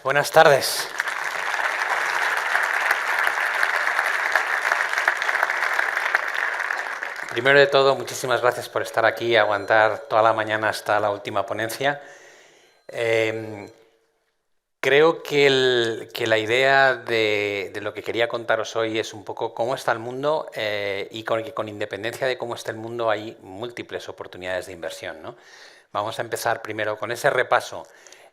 Buenas tardes. Primero de todo, muchísimas gracias por estar aquí y aguantar toda la mañana hasta la última ponencia. Creo que la idea de lo que quería contaros hoy es un poco cómo está el mundo y que con independencia de cómo está el mundo hay múltiples oportunidades de inversión, ¿no? Vamos a empezar primero con ese repaso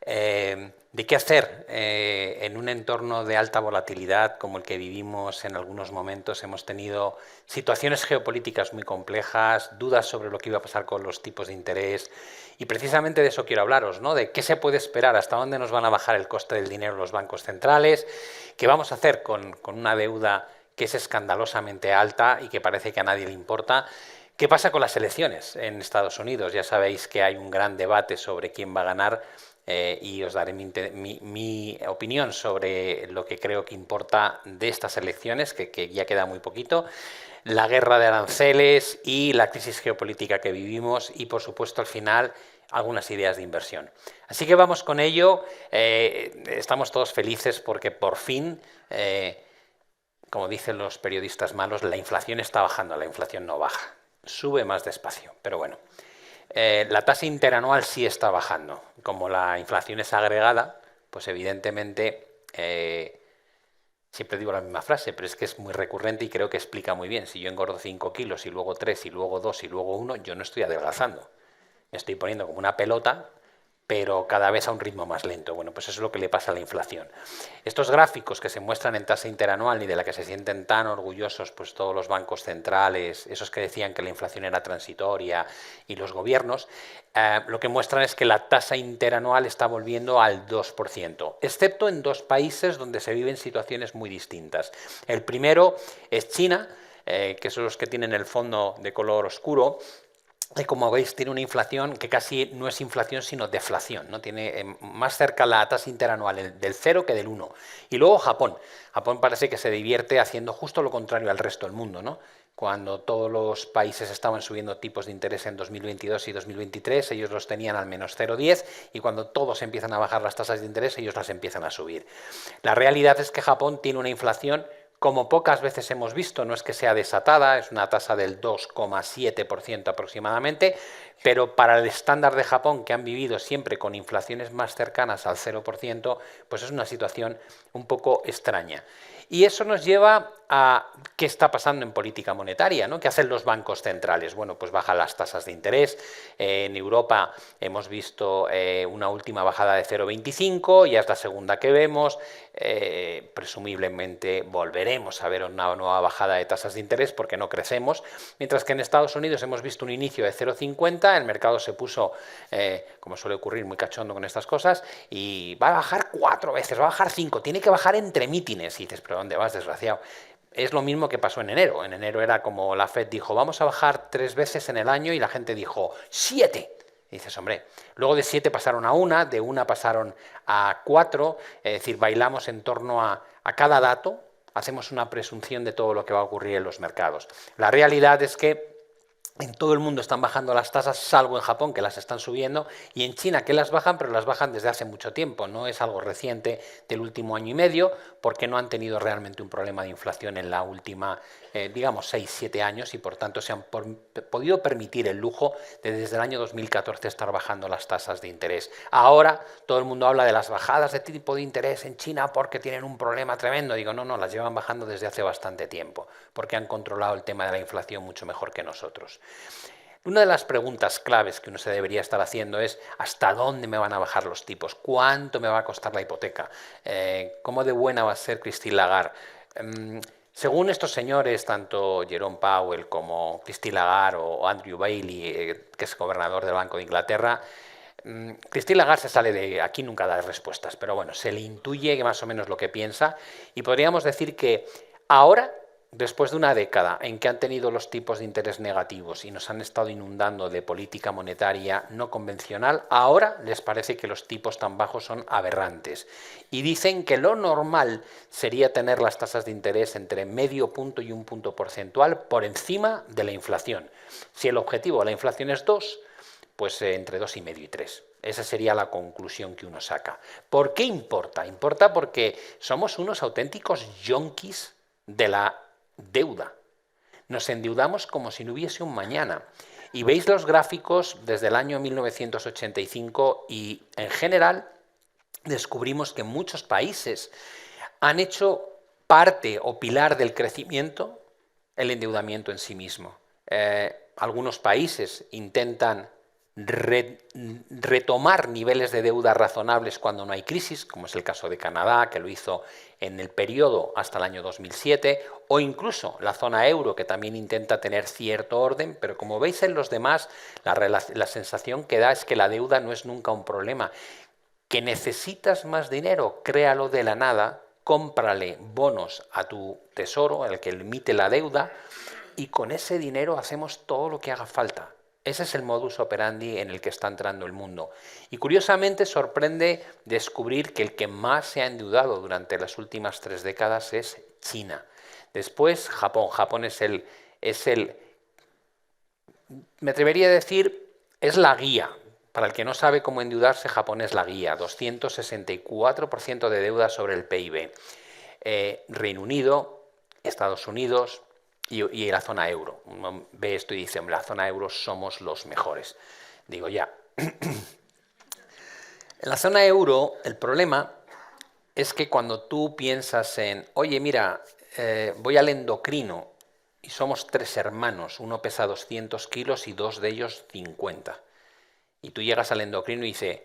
de qué hacer en un entorno de alta volatilidad como el que vivimos en algunos momentos. Hemos tenido situaciones geopolíticas muy complejas, dudas sobre lo que iba a pasar con los tipos de interés y precisamente de eso quiero hablaros, ¿no? De qué se puede esperar, hasta dónde nos van a bajar el coste del dinero los bancos centrales, qué vamos a hacer con una deuda que es escandalosamente alta y que parece que a nadie le importa. ¿Qué pasa con las elecciones en Estados Unidos? Ya sabéis que hay un gran debate sobre quién va a ganar y os daré mi opinión sobre lo que creo que importa de estas elecciones, que ya queda muy poquito, la guerra de aranceles y la crisis geopolítica que vivimos y, por supuesto, al final, algunas ideas de inversión. Así que vamos con ello. Estamos todos felices porque por fin, como dicen los periodistas malos, la inflación está bajando, la inflación no baja. Sube más despacio, pero bueno. La tasa interanual sí está bajando. Como la inflación es agregada, pues evidentemente, siempre digo la misma frase, pero es que es muy recurrente y creo que explica muy bien. Si yo engordo 5 kilos y luego 3 y luego 2 y luego 1, yo no estoy adelgazando. Me estoy poniendo como una pelota, pero cada vez a un ritmo más lento. Bueno, pues eso es lo que le pasa a la inflación. Estos gráficos que se muestran en tasa interanual y de la que se sienten tan orgullosos pues todos los bancos centrales, esos que decían que la inflación era transitoria y los gobiernos, lo que muestran es que la tasa interanual está volviendo al 2%, excepto en dos países donde se viven situaciones muy distintas. El primero es China, que son los que tienen el fondo de color oscuro, y como veis tiene una inflación que casi no es inflación sino deflación, ¿no? Tiene más cerca la tasa interanual del 0 que del 1. Y luego Japón. Japón parece que se divierte haciendo justo lo contrario al resto del mundo, ¿no? Cuando todos los países estaban subiendo tipos de interés en 2022 y 2023, ellos los tenían al menos 0,10 y cuando todos empiezan a bajar las tasas de interés, ellos las empiezan a subir. La realidad es que Japón tiene una inflación como pocas veces hemos visto, no es que sea desatada, es una tasa del 2,7% aproximadamente, pero para el estándar de Japón, que han vivido siempre con inflaciones más cercanas al 0%, pues es una situación un poco extraña. Y eso nos lleva a qué está pasando en política monetaria, ¿no? ¿Qué hacen los bancos centrales? Bueno, pues bajan las tasas de interés. En Europa hemos visto una última bajada de 0,25, ya es la segunda que vemos. Presumiblemente volveremos a ver una nueva bajada de tasas de interés porque no crecemos, mientras que en Estados Unidos hemos visto un inicio de 0,50, el mercado se puso, como suele ocurrir, muy cachondo con estas cosas, y va a bajar 4 veces, va a bajar 5, tiene que bajar entre mítines, y dices, ¿pero dónde vas, desgraciado? Es lo mismo que pasó en enero. En enero era como la FED dijo, vamos a bajar 3 veces en el año, y la gente dijo, 7. Y dices, hombre, luego de 7 pasaron a 1, de 1 pasaron a 4, es decir, bailamos en torno a cada dato, hacemos una presunción de todo lo que va a ocurrir en los mercados. La realidad es que en todo el mundo están bajando las tasas, salvo en Japón, que las están subiendo, y en China, que las bajan, pero las bajan desde hace mucho tiempo. No es algo reciente del último año y medio, porque no han tenido realmente un problema de inflación en la última, digamos, 6-7 años, y por tanto se han podido permitir el lujo de desde el año 2014 estar bajando las tasas de interés. Ahora todo el mundo habla de las bajadas de tipo de interés en China porque tienen un problema tremendo. Digo, no, las llevan bajando desde hace bastante tiempo, porque han controlado el tema de la inflación mucho mejor que nosotros. Una de las preguntas claves que uno se debería estar haciendo es ¿hasta dónde me van a bajar los tipos? ¿Cuánto me va a costar la hipoteca? ¿Cómo de buena va a ser Christine Lagarde? Según estos señores, tanto Jerome Powell como Christine Lagarde o Andrew Bailey, que es gobernador del Banco de Inglaterra, Christine Lagarde se sale de aquí, nunca da respuestas, pero bueno, se le intuye que más o menos lo que piensa, y podríamos decir que ahora, después de una década en que han tenido los tipos de interés negativos y nos han estado inundando de política monetaria no convencional, ahora les parece que los tipos tan bajos son aberrantes. Y dicen que lo normal sería tener las tasas de interés entre medio punto y 1 punto porcentual por encima de la inflación. Si el objetivo de la inflación es 2, Pues entre 2,5 y 3. Esa sería la conclusión que uno saca. ¿Por qué importa? Importa porque somos unos auténticos yonkis de la deuda. Nos endeudamos como si no hubiese un mañana. Y veis los gráficos desde el año 1985 y en general descubrimos que muchos países han hecho parte o pilar del crecimiento el endeudamiento en sí mismo. Algunos países intentan retomar niveles de deuda razonables cuando no hay crisis, como es el caso de Canadá, que lo hizo en el periodo hasta el año 2007, o incluso la zona euro, que también intenta tener cierto orden, pero como veis en los demás, la sensación que da es que la deuda no es nunca un problema. ¿Que necesitas más dinero? Créalo de la nada, cómprale bonos a tu tesoro, el que emite la deuda, y con ese dinero hacemos todo lo que haga falta. Ese es el modus operandi en el que está entrando el mundo. Y curiosamente sorprende descubrir que el que más se ha endeudado durante las últimas 3 décadas es China. Después Japón. Japón es el, me atrevería a decir, es la guía. Para el que no sabe cómo endeudarse, Japón es la guía. 264% de deuda sobre el PIB. Reino Unido, Estados Unidos y la zona euro. Uno ve esto y dice, la zona euro somos los mejores. Digo, ya. En la zona euro, el problema es que cuando tú piensas en, oye, mira, voy al endocrino y somos 3 hermanos, uno pesa 200 kilos y 2 de ellos 50. Y tú llegas al endocrino y dices,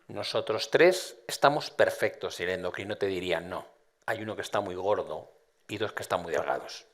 nosotros 3 estamos perfectos. Y el endocrino te diría, no, hay uno que está muy gordo y 2 que están muy delgados.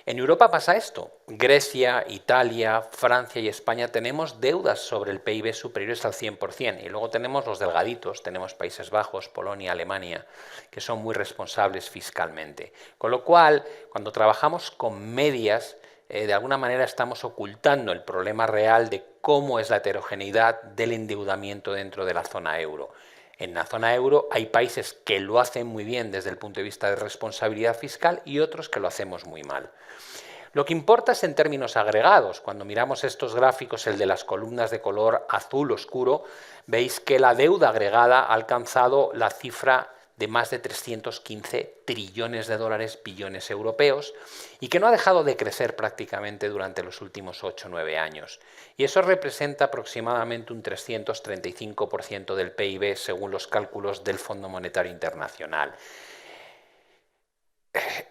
En Europa pasa esto. Grecia, Italia, Francia y España tenemos deudas sobre el PIB superiores al 100%. Y luego tenemos los delgaditos, tenemos Países Bajos, Polonia, Alemania, que son muy responsables fiscalmente. Con lo cual, cuando trabajamos con medias, de alguna manera estamos ocultando el problema real de cómo es la heterogeneidad del endeudamiento dentro de la zona euro. En la zona euro hay países que lo hacen muy bien desde el punto de vista de responsabilidad fiscal y otros que lo hacemos muy mal. Lo que importa es en términos agregados. Cuando miramos estos gráficos, el de las columnas de color azul oscuro, veis que la deuda agregada ha alcanzado la cifra de más de 315 trillones de dólares, billones europeos, y que no ha dejado de crecer prácticamente durante los últimos 8 o 9 años. Y eso representa aproximadamente un 335% del PIB según los cálculos del Fondo Monetario Internacional.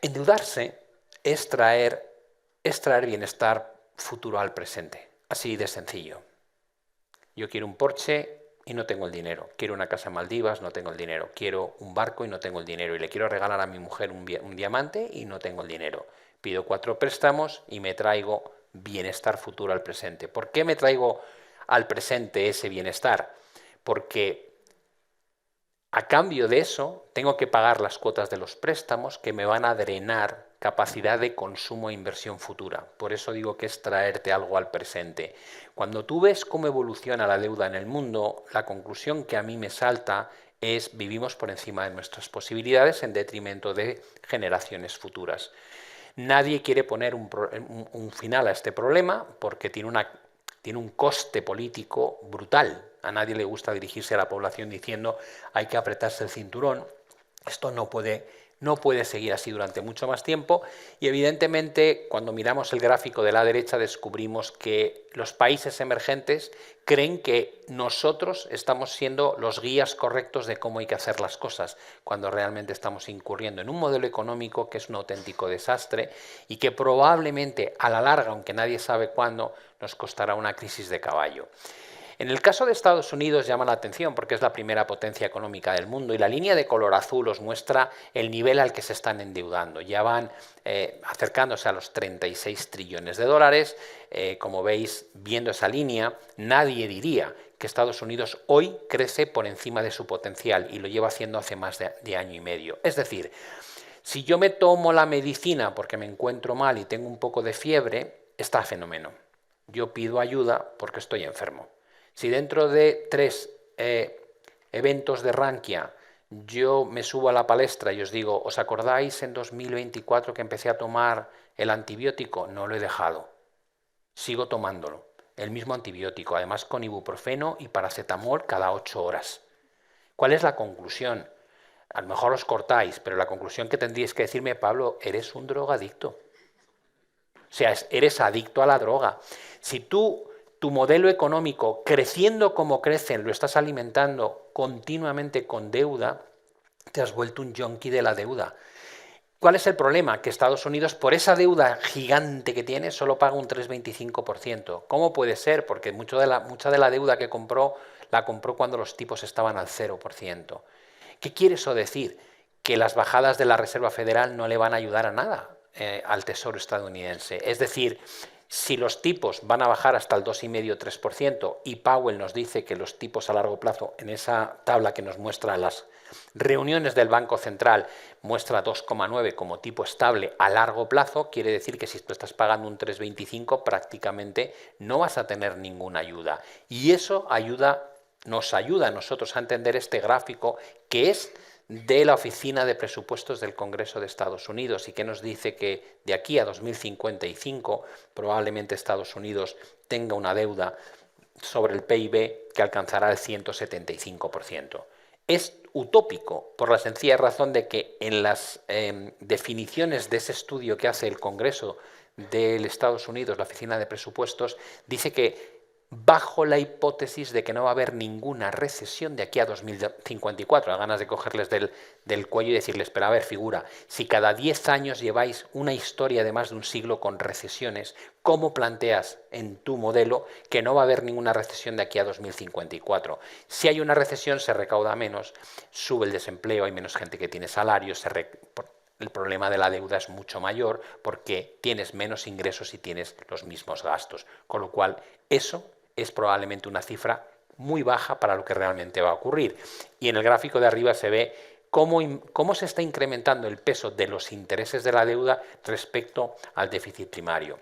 Endeudarse es traer bienestar futuro al presente, así de sencillo. Yo quiero un Porsche y no tengo el dinero. Quiero una casa en Maldivas, no tengo el dinero. Quiero un barco y no tengo el dinero. Y le quiero regalar a mi mujer un diamante y no tengo el dinero. Pido 4 préstamos y me traigo bienestar futuro al presente. ¿Por qué me traigo al presente ese bienestar? Porque a cambio de eso tengo que pagar las cuotas de los préstamos que me van a drenar capacidad de consumo e inversión futura. Por eso digo que es traerte algo al presente. Cuando tú ves cómo evoluciona la deuda en el mundo, la conclusión que a mí me salta es vivimos por encima de nuestras posibilidades en detrimento de generaciones futuras. Nadie quiere poner un final a este problema porque tiene un coste político brutal. A nadie le gusta dirigirse a la población diciendo hay que apretarse el cinturón. Esto no puede seguir así durante mucho más tiempo y evidentemente cuando miramos el gráfico de la derecha descubrimos que los países emergentes creen que nosotros estamos siendo los guías correctos de cómo hay que hacer las cosas, cuando realmente estamos incurriendo en un modelo económico que es un auténtico desastre y que probablemente a la larga, aunque nadie sabe cuándo, nos costará una crisis de caballo. En el caso de Estados Unidos llama la atención porque es la primera potencia económica del mundo y la línea de color azul os muestra el nivel al que se están endeudando. Ya van acercándose a los 36 trillones de dólares. Como veis, viendo esa línea, nadie diría que Estados Unidos hoy crece por encima de su potencial y lo lleva haciendo hace más de año y medio. Es decir, si yo me tomo la medicina porque me encuentro mal y tengo un poco de fiebre, está fenómeno. Yo pido ayuda porque estoy enfermo. Si dentro de 3 eventos de Rankia yo me subo a la palestra y os digo, ¿os acordáis en 2024 que empecé a tomar el antibiótico? No lo he dejado, sigo tomándolo. el mismo antibiótico, además con ibuprofeno y paracetamol cada 8 horas. ¿Cuál es la conclusión? A lo mejor os cortáis, pero la conclusión que tendríais que decirme, Pablo, eres un drogadicto. O sea, eres adicto a la droga. Si tu modelo económico, creciendo como crecen, lo estás alimentando continuamente con deuda, te has vuelto un yonki de la deuda. ¿Cuál es el problema? Que Estados Unidos, por esa deuda gigante que tiene, solo paga un 3,25%. ¿Cómo puede ser? Porque mucha de la deuda que compró, la compró cuando los tipos estaban al 0%. ¿Qué quiere eso decir? Que las bajadas de la Reserva Federal no le van a ayudar a nada al Tesoro estadounidense. Es decir, si los tipos van a bajar hasta el 2,5-3% y Powell nos dice que los tipos a largo plazo, en esa tabla que nos muestra las reuniones del Banco Central, muestra 2,9 como tipo estable a largo plazo, quiere decir que si tú estás pagando un 3,25 prácticamente no vas a tener ninguna ayuda. Y eso nos ayuda a nosotros a entender este gráfico que es de la Oficina de Presupuestos del Congreso de Estados Unidos y que nos dice que de aquí a 2055 probablemente Estados Unidos tenga una deuda sobre el PIB que alcanzará el 175%. Es utópico por la sencilla razón de que en las definiciones de ese estudio que hace el Congreso de Estados Unidos, la Oficina de Presupuestos, dice que bajo la hipótesis de que no va a haber ninguna recesión de aquí a 2054. Las ganas de cogerles del cuello y decirles, pero a ver, figura, si cada 10 años lleváis una historia de más de un siglo con recesiones, ¿cómo planteas en tu modelo que no va a haber ninguna recesión de aquí a 2054? Si hay una recesión se recauda menos, sube el desempleo, hay menos gente que tiene salarios, el problema de la deuda es mucho mayor porque tienes menos ingresos y tienes los mismos gastos. Con lo cual, eso es probablemente una cifra muy baja para lo que realmente va a ocurrir. Y en el gráfico de arriba se ve cómo se está incrementando el peso de los intereses de la deuda respecto al déficit primario.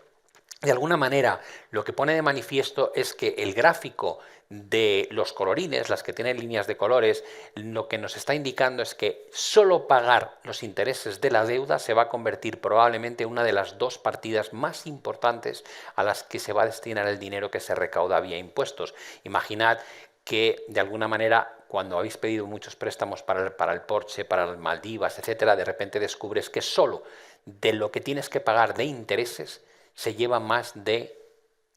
De alguna manera, lo que pone de manifiesto es que el gráfico de los colorines, las que tienen líneas de colores, lo que nos está indicando es que solo pagar los intereses de la deuda se va a convertir probablemente en una de las dos partidas más importantes a las que se va a destinar el dinero que se recauda vía impuestos. Imaginad que de alguna manera cuando habéis pedido muchos préstamos para el Porsche, para las Maldivas, etcétera, de repente descubres que solo de lo que tienes que pagar de intereses se lleva más de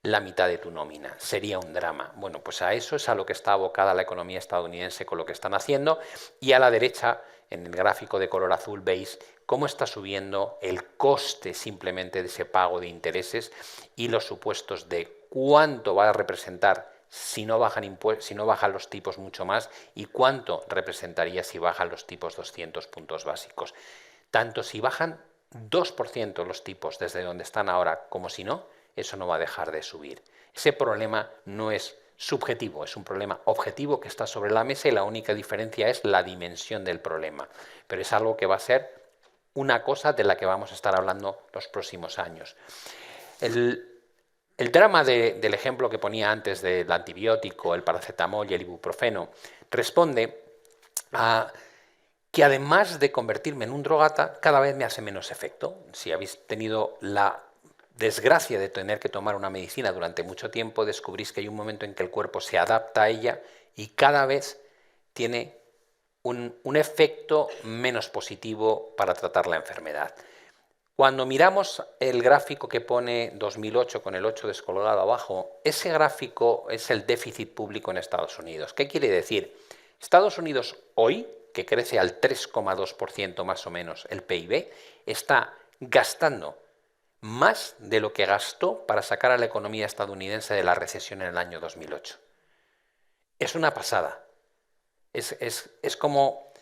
la mitad de tu nómina. Sería un drama. Bueno, pues a eso es a lo que está abocada la economía estadounidense con lo que están haciendo. Y a la derecha, en el gráfico de color azul, veis cómo está subiendo el coste simplemente de ese pago de intereses y los supuestos de cuánto va a representar si no bajan los tipos mucho más y cuánto representaría si bajan los tipos 200 puntos básicos. Tanto si bajan 2% los tipos desde donde están ahora como si no, eso no va a dejar de subir. Ese problema no es subjetivo, es un problema objetivo que está sobre la mesa y la única diferencia es la dimensión del problema. Pero es algo que va a ser una cosa de la que vamos a estar hablando los próximos años. El drama del ejemplo que ponía antes del antibiótico, el paracetamol y el ibuprofeno responde a que además de convertirme en un drogata, cada vez me hace menos efecto. Si habéis tenido la desgracia de tener que tomar una medicina durante mucho tiempo, descubrís que hay un momento en que el cuerpo se adapta a ella y cada vez tiene un efecto menos positivo para tratar la enfermedad. Cuando miramos el gráfico que pone 2008 con el 8 descolgado abajo, ese gráfico es el déficit público en Estados Unidos. ¿Qué quiere decir? Estados Unidos hoy, que crece al 3,2% más o menos el PIB, está gastando más de lo que gastó para sacar a la economía estadounidense de la recesión en el año 2008. Es una pasada. Es como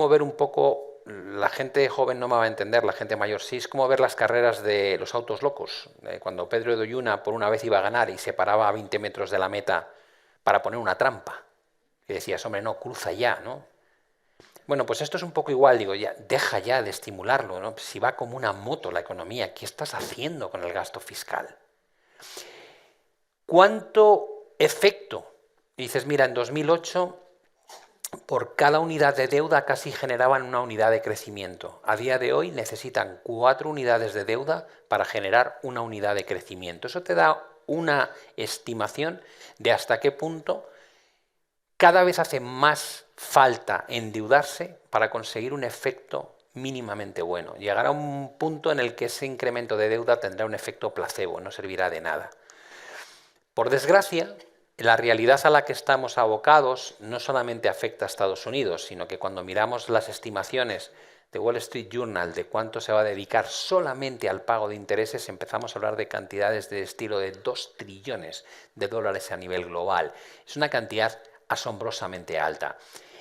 ver un poco, la gente joven no me va a entender, la gente mayor sí, es como ver las carreras de los autos locos. Cuando Pedro de Oyuna por una vez iba a ganar y se paraba a 20 metros de la meta para poner una trampa. Y decías, hombre, no, cruza ya, ¿no? Bueno, pues esto es un poco igual, digo, ya, deja ya de estimularlo, ¿no? Si va como una moto la economía, ¿qué estás haciendo con el gasto fiscal? ¿Cuánto efecto? Dices, mira, en 2008, por cada unidad de deuda casi generaban una unidad de crecimiento. A día de hoy necesitan 4 unidades de deuda para generar una unidad de crecimiento. Eso te da una estimación de hasta qué punto cada vez hace más falta endeudarse para conseguir un efecto mínimamente bueno. Llegará un punto en el que ese incremento de deuda tendrá un efecto placebo, no servirá de nada. Por desgracia, la realidad a la que estamos abocados no solamente afecta a Estados Unidos, sino que cuando miramos las estimaciones de Wall Street Journal de cuánto se va a dedicar solamente al pago de intereses, empezamos a hablar de cantidades de estilo de 2 trillones de dólares a nivel global. Es una cantidad asombrosamente alta.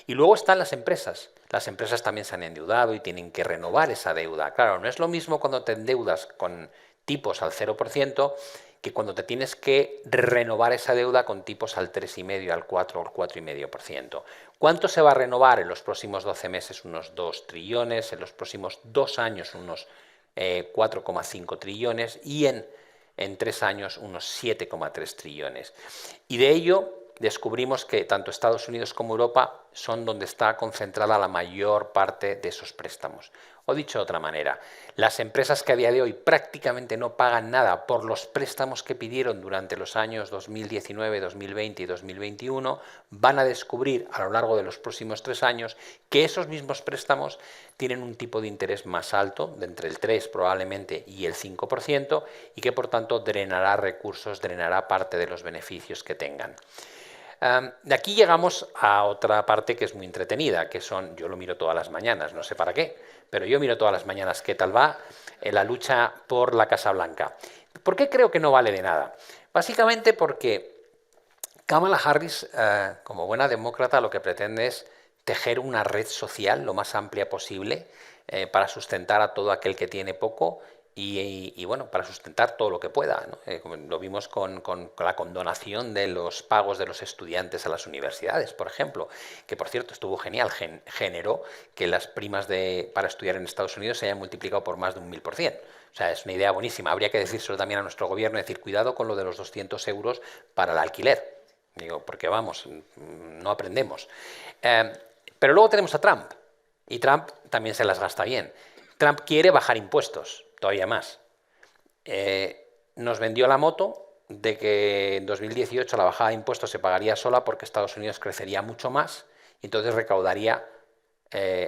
Y luego están las empresas. Las empresas también se han endeudado y tienen que renovar esa deuda. Claro, no es lo mismo cuando te endeudas con tipos al 0% que cuando te tienes que renovar esa deuda con tipos al 3,5, al 4 o al 4,5%. ¿Cuánto se va a renovar en los próximos 12 meses? Unos 2 trillones, en los próximos 2 años unos 4,5 trillones y en 3 años unos 7,3 trillones. Y de ello descubrimos que tanto Estados Unidos como Europa son donde está concentrada la mayor parte de esos préstamos. O dicho de otra manera, las empresas que a día de hoy prácticamente no pagan nada por los préstamos que pidieron durante los años 2019, 2020 y 2021 van a descubrir a lo largo de los próximos 3 años que esos mismos préstamos tienen un tipo de interés más alto, de entre el 3 probablemente y el 5%, y que por tanto drenará recursos, drenará parte de los beneficios que tengan. De aquí llegamos a otra parte que es muy entretenida, que son, yo lo miro todas las mañanas, no sé para qué, pero yo miro todas las mañanas qué tal va la lucha por la Casa Blanca. ¿Por qué creo que no vale de nada? Básicamente porque Kamala Harris, como buena demócrata, lo que pretende es tejer una red social lo más amplia posible para sustentar a todo aquel que tiene poco y bueno, para sustentar todo lo que pueda, ¿no? Como lo vimos con la condonación de los pagos de los estudiantes a las universidades, por ejemplo, que por cierto estuvo genial, generó que las primas para estudiar en Estados Unidos se hayan multiplicado por más de un 1000%. O sea, es una idea buenísima. Habría que decírselo también a nuestro gobierno, decir, cuidado con lo de los 200 euros para el alquiler. Digo, porque vamos, no aprendemos. Pero luego tenemos a Trump, y Trump también se las gasta bien. Trump quiere bajar impuestos, todavía más. Nos vendió la moto de que en 2018 la bajada de impuestos se pagaría sola porque Estados Unidos crecería mucho más y entonces recaudaría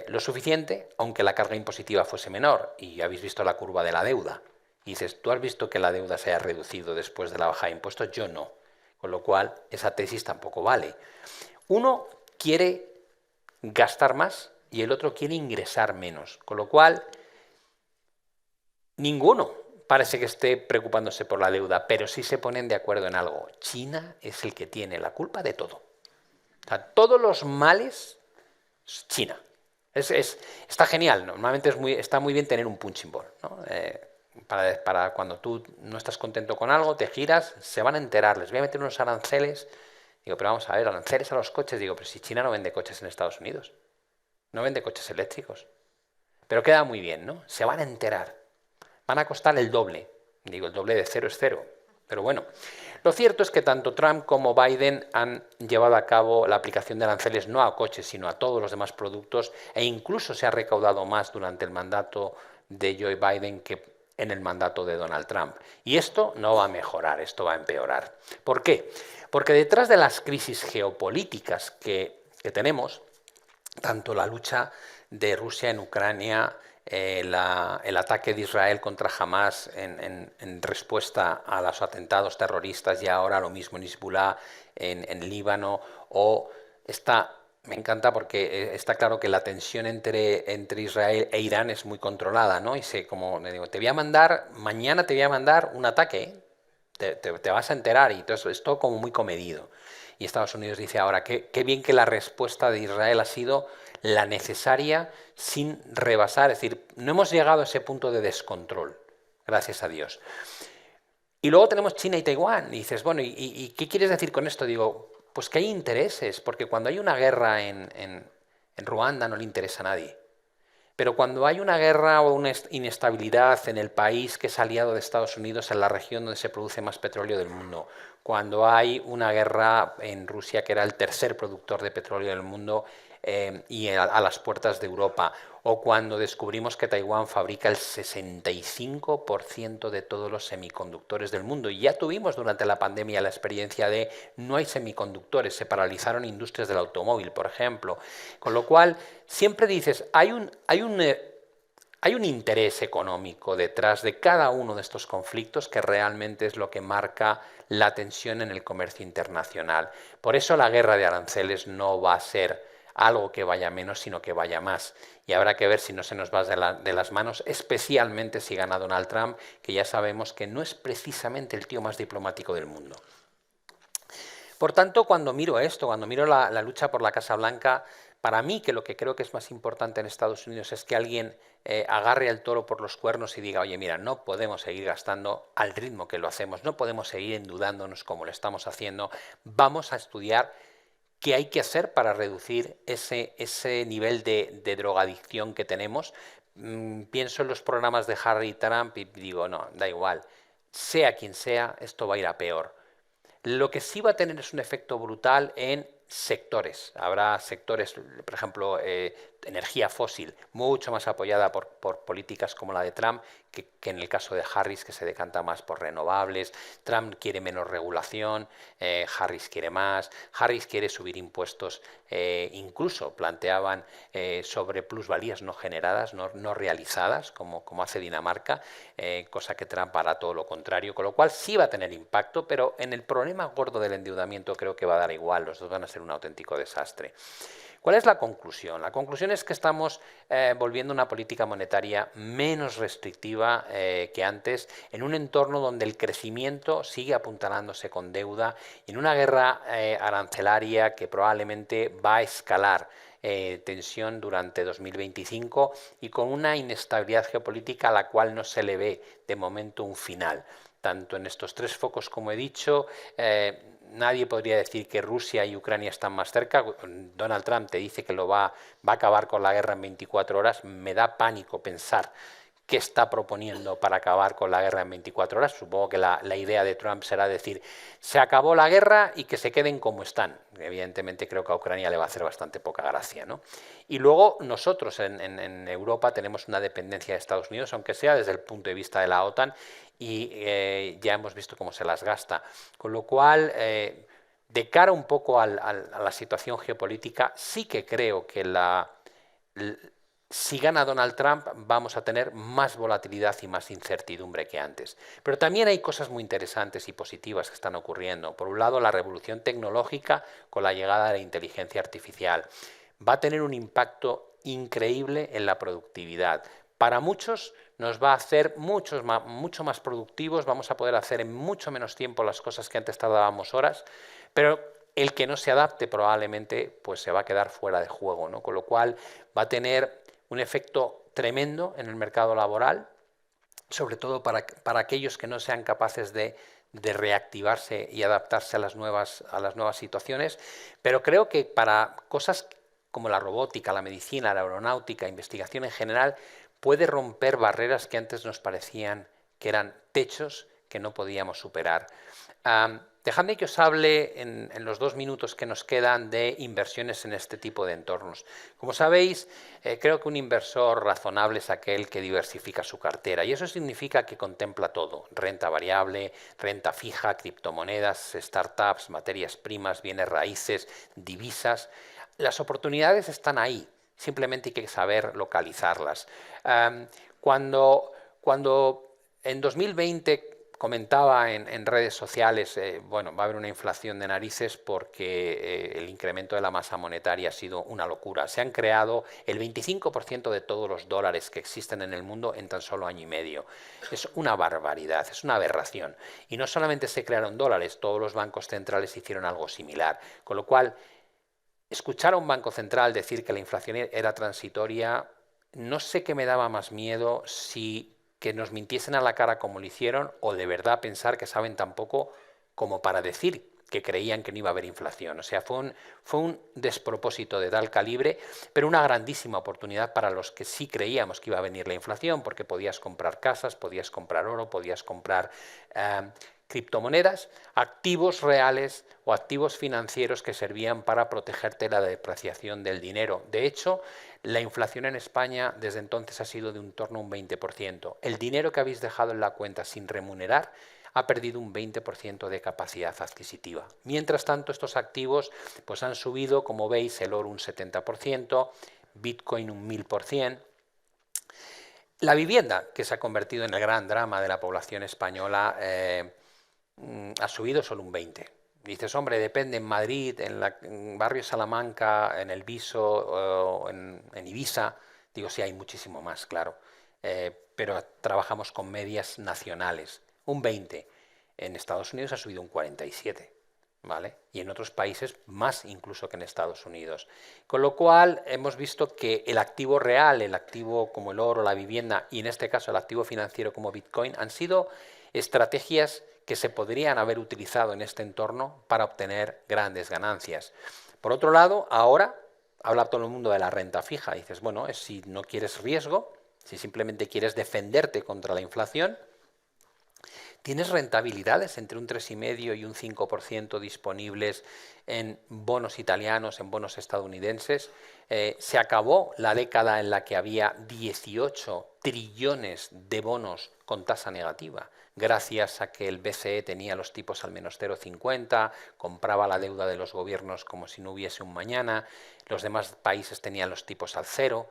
lo suficiente, aunque la carga impositiva fuese menor. Y habéis visto la curva de la deuda. Y dices, ¿tú has visto que la deuda se haya reducido después de la bajada de impuestos? Yo no. Con lo cual, esa tesis tampoco vale. Uno quiere gastar más y el otro quiere ingresar menos. Con lo cual, ninguno parece que esté preocupándose por la deuda, pero sí se ponen de acuerdo en algo. China es el que tiene la culpa de todo. O sea, todos los males, China. Está genial, normalmente está muy bien tener un punching ball, ¿no? Para cuando tú no estás contento con algo, te giras, se van a enterar, les voy a meter unos aranceles. Digo, pero vamos a ver, aranceles a los coches. Digo, pero si China no vende coches en Estados Unidos, no vende coches eléctricos. Pero queda muy bien, ¿no? Se van a enterar. Van a costar el doble. Digo, el doble de 0 es 0. Pero bueno, lo cierto es que tanto Trump como Biden han llevado a cabo la aplicación de aranceles no a coches, sino a todos los demás productos, e incluso se ha recaudado más durante el mandato de Joe Biden que en el mandato de Donald Trump. Y esto no va a mejorar, esto va a empeorar. ¿Por qué? Porque detrás de las crisis geopolíticas que tenemos, tanto la lucha de Rusia en Ucrania, el ataque de Israel contra Hamas en respuesta a los atentados terroristas y ahora lo mismo en Hezbollah en Líbano, o me encanta porque está claro que la tensión entre Israel e Irán es muy controlada, ¿no? Y como le digo, mañana te voy a mandar un ataque, te vas a enterar, y todo eso es todo como muy comedido. Y Estados Unidos dice ahora, qué bien que la respuesta de Israel ha sido la necesaria sin rebasar, es decir, no hemos llegado a ese punto de descontrol, gracias a Dios. Y luego tenemos China y Taiwán, y dices, bueno, ¿y qué quieres decir con esto? Digo, pues que hay intereses, porque cuando hay una guerra en Ruanda no le interesa a nadie. Pero cuando hay una guerra o una inestabilidad en el país que es aliado de Estados Unidos, en la región donde se produce más petróleo del mundo, cuando hay una guerra en Rusia, que era el tercer productor de petróleo del mundo, y a las puertas de Europa. O cuando descubrimos que Taiwán fabrica el 65% de todos los semiconductores del mundo. Y ya tuvimos durante la pandemia la experiencia de no hay semiconductores, se paralizaron industrias del automóvil, por ejemplo. Con lo cual, siempre dices, hay un interés económico detrás de cada uno de estos conflictos que realmente es lo que marca la tensión en el comercio internacional. Por eso la guerra de aranceles no va a ser algo que vaya menos, sino que vaya más. Y habrá que ver si no se nos va de las manos, especialmente si gana Donald Trump, que ya sabemos que no es precisamente el tío más diplomático del mundo. Por tanto, cuando miro esto, cuando miro la lucha por la Casa Blanca, para mí, que lo que creo que es más importante en Estados Unidos es que alguien agarre al toro por los cuernos y diga, oye, mira, no podemos seguir gastando al ritmo que lo hacemos, no podemos seguir endeudándonos como lo estamos haciendo, vamos a estudiar qué hay que hacer para reducir ese nivel de drogadicción que tenemos. Pienso en los programas de Harry y Trump y digo, no, da igual, sea quien sea, esto va a ir a peor. Lo que sí va a tener es un efecto brutal en sectores. Habrá sectores, por ejemplo, energía fósil, mucho más apoyada por políticas como la de Trump, que en el caso de Harris, que se decanta más por renovables. Trump quiere menos regulación, Harris quiere más. Harris quiere subir impuestos, incluso planteaban sobre plusvalías no generadas, no realizadas, como hace Dinamarca, cosa que Trump hará todo lo contrario, con lo cual sí va a tener impacto, pero en el problema gordo del endeudamiento creo que va a dar igual, los dos van a ser un auténtico desastre. ¿Cuál es la conclusión? La conclusión es que estamos volviendo una política monetaria menos restrictiva que antes, en un entorno donde el crecimiento sigue apuntalándose con deuda, en una guerra arancelaria que probablemente va a escalar tensión durante 2025 y con una inestabilidad geopolítica a la cual no se le ve de momento un final. Tanto en estos tres focos, como he dicho, nadie podría decir que Rusia y Ucrania están más cerca. Donald Trump te dice que va a acabar con la guerra en 24 horas. Me da pánico pensar qué está proponiendo para acabar con la guerra en 24 horas. Supongo que la idea de Trump será decir, se acabó la guerra y que se queden como están. Evidentemente creo que a Ucrania le va a hacer bastante poca gracia, ¿no? Y luego nosotros en Europa tenemos una dependencia de Estados Unidos, aunque sea desde el punto de vista de la OTAN, y ya hemos visto cómo se las gasta. Con lo cual, de cara un poco a la situación geopolítica, sí que creo que si gana Donald Trump vamos a tener más volatilidad y más incertidumbre que antes. Pero también hay cosas muy interesantes y positivas que están ocurriendo. Por un lado, la revolución tecnológica con la llegada de la inteligencia artificial va a tener un impacto increíble en la productividad. Para muchos nos va a hacer mucho más productivos, vamos a poder hacer en mucho menos tiempo las cosas que antes tardábamos horas, pero el que no se adapte probablemente pues se va a quedar fuera de juego, ¿no? Con lo cual va a tener un efecto tremendo en el mercado laboral, sobre todo para aquellos que no sean capaces de reactivarse y adaptarse a las nuevas situaciones, pero creo que para cosas como la robótica, la medicina, la aeronáutica, investigación en general, puede romper barreras que antes nos parecían que eran techos que no podíamos superar. Dejadme que os hable en los 2 minutos que nos quedan de inversiones en este tipo de entornos. Como sabéis, creo que un inversor razonable es aquel que diversifica su cartera y eso significa que contempla todo: renta variable, renta fija, criptomonedas, startups, materias primas, bienes raíces, divisas. Las oportunidades están ahí, simplemente hay que saber localizarlas. Cuando en 2020 comentaba en redes sociales, bueno, va a haber una inflación de narices porque el incremento de la masa monetaria ha sido una locura. Se han creado el 25% de todos los dólares que existen en el mundo en tan solo año y medio. Es una barbaridad, es una aberración. Y no solamente se crearon dólares, todos los bancos centrales hicieron algo similar. Con lo cual, escuchar a un banco central decir que la inflación era transitoria, no sé qué me daba más miedo, si que nos mintiesen a la cara como lo hicieron, o de verdad pensar que saben tan poco como para decir que creían que no iba a haber inflación. O sea, fue un despropósito de tal calibre, pero una grandísima oportunidad para los que sí creíamos que iba a venir la inflación, porque podías comprar casas, podías comprar oro, podías comprar criptomonedas, activos reales o activos financieros que servían para protegerte la depreciación del dinero. De hecho, la inflación en España desde entonces ha sido de un torno a un 20%. El dinero que habéis dejado en la cuenta sin remunerar ha perdido un 20% de capacidad adquisitiva. Mientras tanto, estos activos pues, han subido, como veis, el oro un 70%, Bitcoin un 1000%. La vivienda, que se ha convertido en el gran drama de la población española, ha subido solo un 20%. Dices, hombre, depende, en Madrid, en barrio Salamanca, en El Viso, en Ibiza, digo, sí, hay muchísimo más, claro, pero trabajamos con medias nacionales. Un 20%. En Estados Unidos ha subido un 47%. ¿Vale? Y en otros países más incluso que en Estados Unidos. Con lo cual hemos visto que el activo real, el activo como el oro, la vivienda y en este caso el activo financiero como Bitcoin han sido estrategias que se podrían haber utilizado en este entorno para obtener grandes ganancias. Por otro lado, ahora habla todo el mundo de la renta fija. Dices, bueno, si no quieres riesgo, si simplemente quieres defenderte contra la inflación, tienes rentabilidades entre un 3,5 y un 5% disponibles en bonos italianos, en bonos estadounidenses. Se acabó la década en la que había 18 trillones de bonos con tasa negativa, gracias a que el BCE tenía los tipos al menos 0,50, compraba la deuda de los gobiernos como si no hubiese un mañana, los demás países tenían los tipos al cero.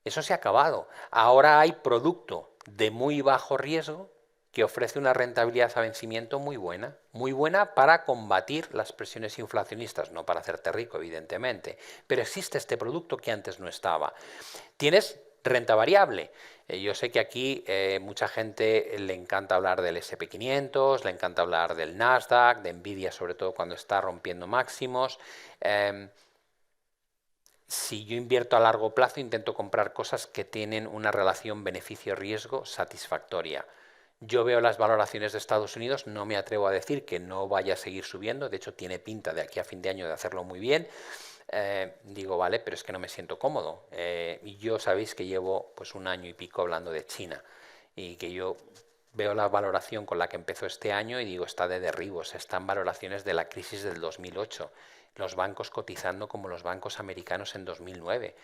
Eso se ha acabado. Ahora hay producto de muy bajo riesgo que ofrece una rentabilidad a vencimiento muy buena para combatir las presiones inflacionistas, no para hacerte rico, evidentemente, pero existe este producto que antes no estaba. Tienes renta variable. Yo sé que aquí mucha gente le encanta hablar del SP500, le encanta hablar del Nasdaq, de Nvidia, sobre todo cuando está rompiendo máximos. Si yo invierto a largo plazo, intento comprar cosas que tienen una relación beneficio-riesgo satisfactoria. Yo veo las valoraciones de Estados Unidos, no me atrevo a decir que no vaya a seguir subiendo, de hecho tiene pinta de aquí a fin de año de hacerlo muy bien. Digo, vale, pero es que no me siento cómodo. Y yo sabéis que llevo pues un año y pico hablando de China y que yo veo la valoración con la que empezó este año y digo, está de derribos, están valoraciones de la crisis del 2008, los bancos cotizando como los bancos americanos en 2009.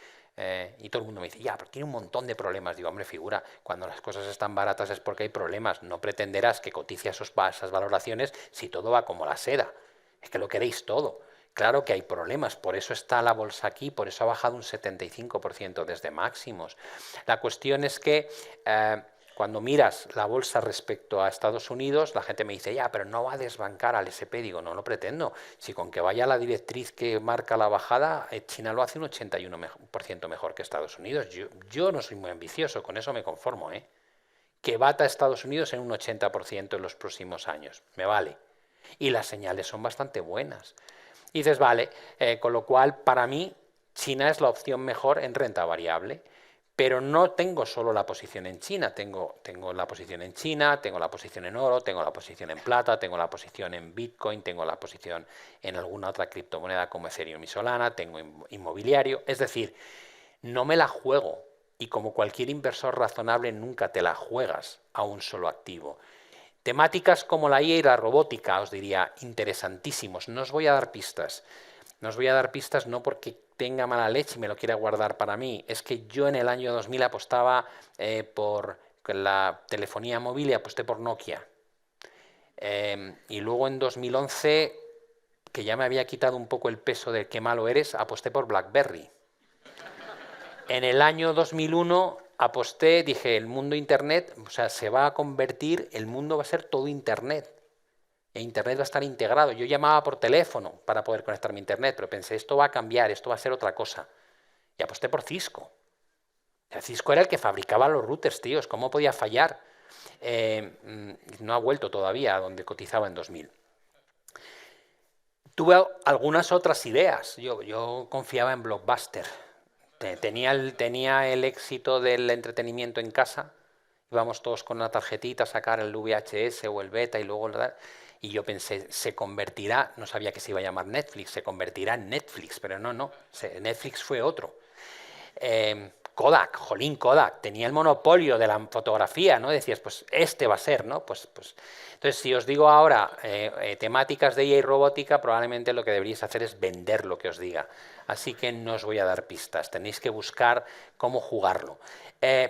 Y todo el mundo me dice, ya, pero tiene un montón de problemas. Digo, hombre, figura, cuando las cosas están baratas es porque hay problemas. No pretenderás que cotice a esas valoraciones si todo va como la seda. Es que lo queréis todo. Claro que hay problemas, por eso está la bolsa aquí, por eso ha bajado un 75% desde máximos. La cuestión es que cuando miras la bolsa respecto a Estados Unidos, la gente me dice, ya, pero no va a desbancar al SP. Digo, no lo pretendo. Si con que vaya la directriz que marca la bajada, China lo hace un 81% mejor que Estados Unidos. Yo no soy muy ambicioso, con eso me conformo, ¿eh? Que bata a Estados Unidos en un 80% en los próximos años. Me vale. Y las señales son bastante buenas. Y dices, vale, con lo cual para mí China es la opción mejor en renta variable. Pero no tengo solo la posición en China, tengo la posición en China, tengo la posición en oro, tengo la posición en plata, tengo la posición en Bitcoin, tengo la posición en alguna otra criptomoneda como Ethereum y Solana, tengo inmobiliario, es decir, no me la juego y como cualquier inversor razonable nunca te la juegas a un solo activo. Temáticas como la IA y la robótica, os diría, interesantísimos, no os voy a dar pistas. No os voy a dar pistas no porque tenga mala leche y me lo quiera guardar para mí. Es que yo en el año 2000 apostaba por la telefonía móvil y aposté por Nokia. Y luego en 2011, que ya me había quitado un poco el peso de qué malo eres, aposté por BlackBerry. En el año 2001 aposté, dije, el mundo Internet, o sea, se va a convertir, el mundo va a ser todo Internet. E Internet va a estar integrado. Yo llamaba por teléfono para poder conectarme a Internet, pero pensé, esto va a cambiar, esto va a ser otra cosa. Y aposté por Cisco. El Cisco era el que fabricaba los routers, tíos. ¿Cómo podía fallar? No ha vuelto todavía a donde cotizaba en 2000. Tuve algunas otras ideas. Yo confiaba en Blockbuster. Tenía el éxito del entretenimiento en casa. Íbamos todos con una tarjetita a sacar el VHS o el beta y luego... Y yo pensé, se convertirá, no sabía que se iba a llamar Netflix, se convertirá en Netflix, pero no, Netflix fue otro. Kodak, jolín, Kodak, tenía el monopolio de la fotografía, ¿no? Decías, pues este va a ser, ¿no? Entonces, si os digo ahora temáticas de IA y robótica, probablemente lo que deberíais hacer es vender lo que os diga. Así que no os voy a dar pistas, tenéis que buscar cómo jugarlo.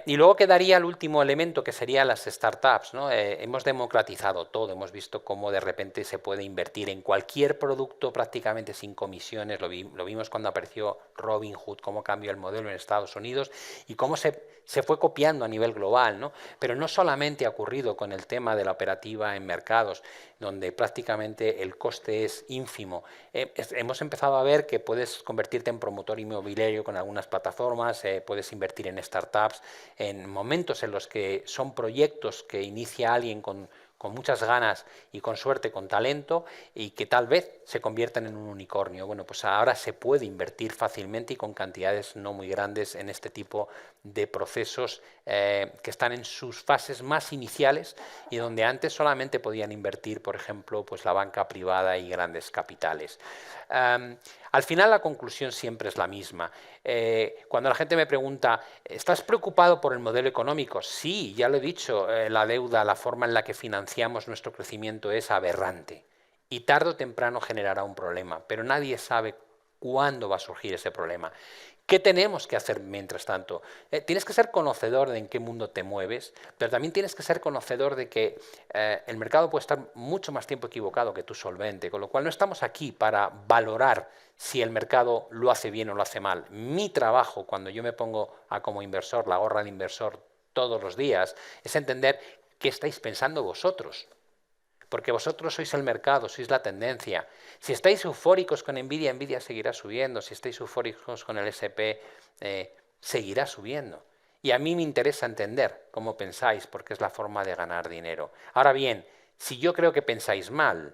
Y luego quedaría el último elemento, que serían las startups, ¿no? Hemos democratizado todo, hemos visto cómo de repente se puede invertir en cualquier producto prácticamente sin comisiones. Lo vimos cuando apareció Robinhood, cómo cambió el modelo en Estados Unidos y cómo se fue copiando a nivel global, ¿no? Pero no solamente ha ocurrido con el tema de la operativa en mercados, donde prácticamente el coste es ínfimo. Hemos empezado a ver que puedes convertirte en promotor inmobiliario con algunas plataformas, puedes invertir en startups, en momentos en los que son proyectos que inicia alguien con muchas ganas y con suerte, con talento, y que tal vez se conviertan en un unicornio. Bueno, pues ahora se puede invertir fácilmente y con cantidades no muy grandes en este tipo de procesos que están en sus fases más iniciales y donde antes solamente podían invertir, por ejemplo, pues la banca privada y grandes capitales. Al final la conclusión siempre es la misma. Cuando la gente me pregunta, ¿estás preocupado por el modelo económico? Sí, ya lo he dicho, la deuda, la forma en la que financiamos nuestro crecimiento es aberrante y tarde o temprano generará un problema, pero nadie sabe cuándo va a surgir ese problema. ¿Qué tenemos que hacer mientras tanto? Tienes que ser conocedor de en qué mundo te mueves, pero también tienes que ser conocedor de que el mercado puede estar mucho más tiempo equivocado que tú solvente, con lo cual no estamos aquí para valorar si el mercado lo hace bien o lo hace mal. Mi trabajo, cuando yo me pongo como inversor, la gorra de inversor todos los días, es entender qué estáis pensando vosotros. Porque vosotros sois el mercado, sois la tendencia. Si estáis eufóricos con Nvidia, Nvidia seguirá subiendo. Si estáis eufóricos con el S&P, seguirá subiendo. Y a mí me interesa entender cómo pensáis, porque es la forma de ganar dinero. Ahora bien, si yo creo que pensáis mal,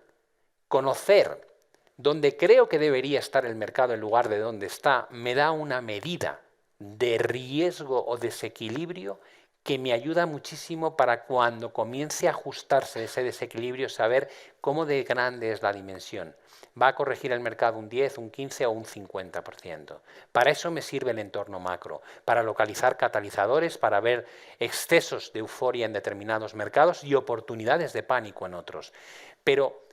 conocer dónde creo que debería estar el mercado en lugar de dónde está, me da una medida de riesgo o desequilibrio que me ayuda muchísimo para cuando comience a ajustarse ese desequilibrio, saber cómo de grande es la dimensión. ¿Va a corregir el mercado un 10, un 15 o un 50%? Para eso me sirve el entorno macro, para localizar catalizadores, para ver excesos de euforia en determinados mercados y oportunidades de pánico en otros. Pero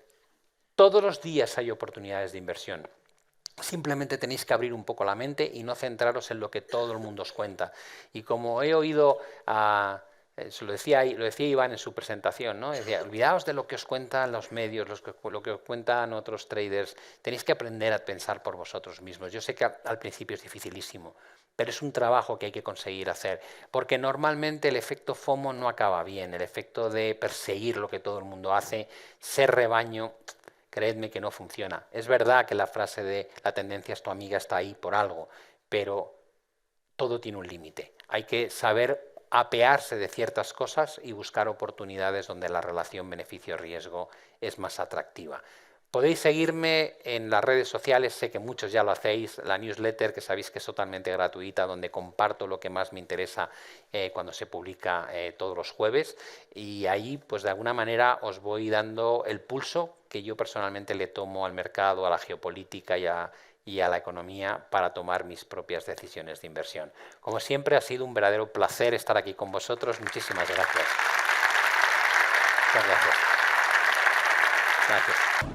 todos los días hay oportunidades de inversión. Simplemente tenéis que abrir un poco la mente y no centraros en lo que todo el mundo os cuenta. Y como he oído, lo decía Iván en su presentación, ¿no? Decía, olvidaos de lo que os cuentan los medios, lo que os cuentan otros traders. Tenéis que aprender a pensar por vosotros mismos. Yo sé que al principio es dificilísimo, pero es un trabajo que hay que conseguir hacer, porque normalmente el efecto FOMO no acaba bien, el efecto de perseguir lo que todo el mundo hace, ser rebaño. Creedme que no funciona. Es verdad que la frase de la tendencia es tu amiga está ahí por algo, pero todo tiene un límite. Hay que saber apearse de ciertas cosas y buscar oportunidades donde la relación beneficio-riesgo es más atractiva. Podéis seguirme en las redes sociales, sé que muchos ya lo hacéis, la newsletter que sabéis que es totalmente gratuita, donde comparto lo que más me interesa cuando se publica todos los jueves, y ahí pues de alguna manera os voy dando el pulso que yo personalmente le tomo al mercado, a la geopolítica y a la economía para tomar mis propias decisiones de inversión. Como siempre ha sido un verdadero placer estar aquí con vosotros, muchísimas gracias. Muchas gracias. Gracias.